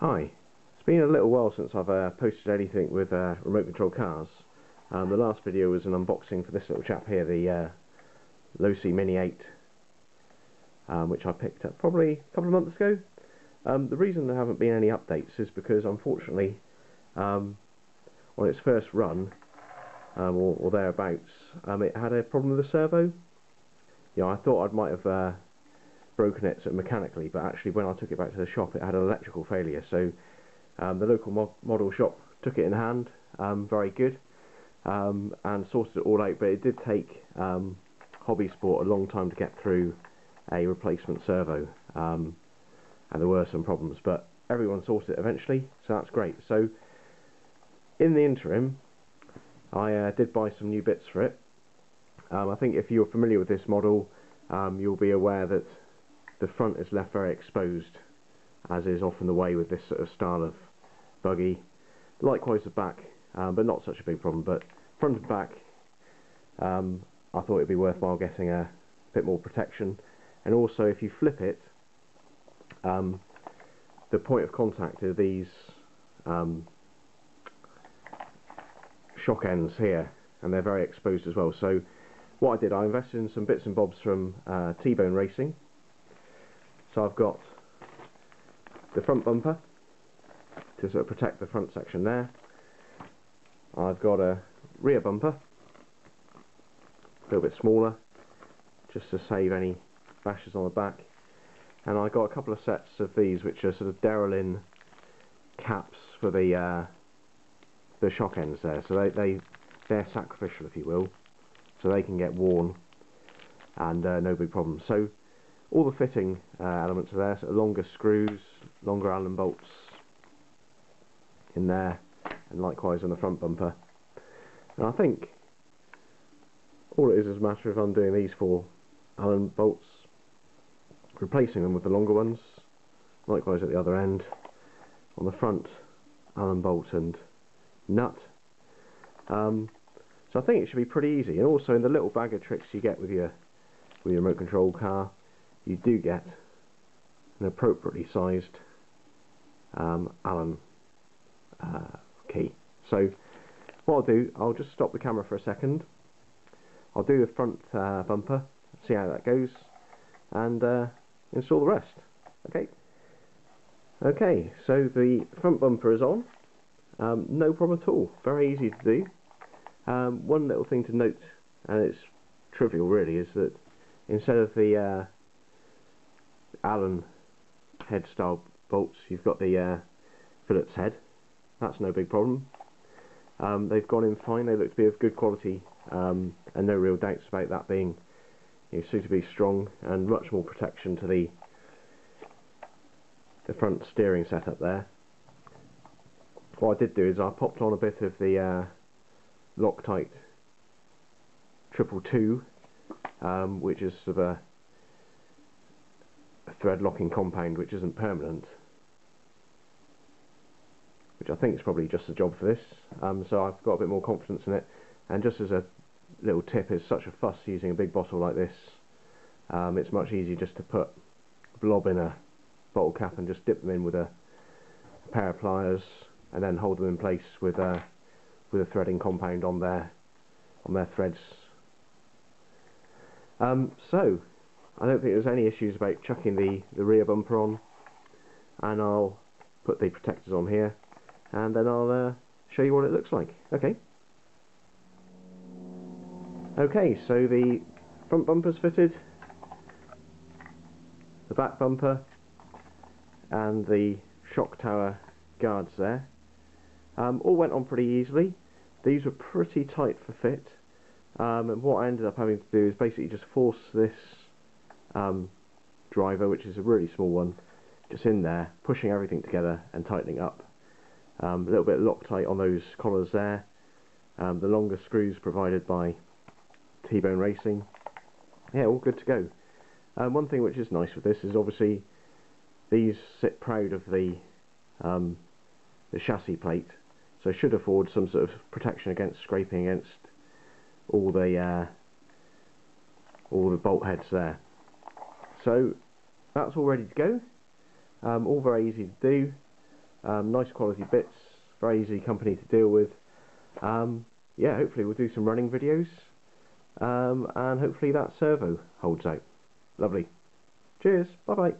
Hi, it's been a little while since I've posted anything with remote control cars. The last video was an unboxing for this little chap here, the Losi Mini 8, which I picked up probably a couple of months ago. The reason there haven't been any updates is because, unfortunately, on its first run, or thereabouts, it had a problem with the servo. I thought I might have broken it sort of mechanically, but actually when I took it back to the shop it had an electrical failure, so the local model shop took it in hand, very good, and sorted it all out, but it did take Hobby Sport a long time to get through a replacement servo, and there were some problems, but everyone sorted it eventually, so that's great. So in the interim I did buy some new bits for it. I think if you're familiar with this model, you'll be aware that the front is left very exposed, as is often the way with this sort of style of buggy. Likewise the back, but not such a big problem, but front and back, I thought it'd be worthwhile getting a bit more protection. And also, if you flip it, the point of contact are these shock ends here, and they're very exposed as well. So what I did, I invested in some bits and bobs from T-Bone Racing. So I've got the front bumper to sort of protect the front section there. I've got a rear bumper, a little bit smaller, just to save any bashes on the back. And I got a couple of sets of these, which are sort of Derrelin caps for the shock ends there. So they're sacrificial, if you will, so they can get worn and no big problem. So all the fitting elements are there, so longer screws, longer Allen bolts in there, and likewise on the front bumper. And I think all it is a matter of undoing these four Allen bolts, replacing them with the longer ones, likewise at the other end. On the front, Allen bolt and nut. So I think it should be pretty easy. And also in the little bag of tricks you get with your remote control car, you do get an appropriately sized Allen key. So what I'll do, I'll just stop the camera for a second. I'll do the front bumper, see how that goes, and install the rest. Okay, so the front bumper is on. No problem at all, very easy to do. One little thing to note, and it's trivial really, is that instead of the Allen head style bolts, you've got the Phillips head. That's no big problem. They've gone in fine, they look to be of good quality, and no real doubts about that being suitably strong and much more protection to the front steering setup there. What I did do is I popped on a bit of the Loctite 222, which is sort of a thread locking compound which isn't permanent, which I think is probably just the job for this, so I've got a bit more confidence in it. And just as a little tip, it's such a fuss using a big bottle like this, it's much easier just to put a blob in a bottle cap and just dip them in with a pair of pliers and then hold them in place with a threading compound on their threads. So I don't think there's any issues about chucking the rear bumper on, and I'll put the protectors on here, and then I'll show you what it looks like. Okay, so the front bumper's fitted, the back bumper, and the shock tower guards there. All went on pretty easily. These were pretty tight for fit, and what I ended up having to do is basically just force this driver, which is a really small one, just in there, pushing everything together and tightening up. A little bit Loctite on those collars there, the longer screws provided by T-Bone Racing. Yeah, all good to go. One thing which is nice with this is obviously these sit proud of the chassis plate, so should afford some sort of protection against scraping against all the bolt heads there. So that's all ready to go. All very easy to do. Nice quality bits, very easy company to deal with. Yeah, hopefully we'll do some running videos, and hopefully that servo holds out. Lovely. Cheers, bye bye.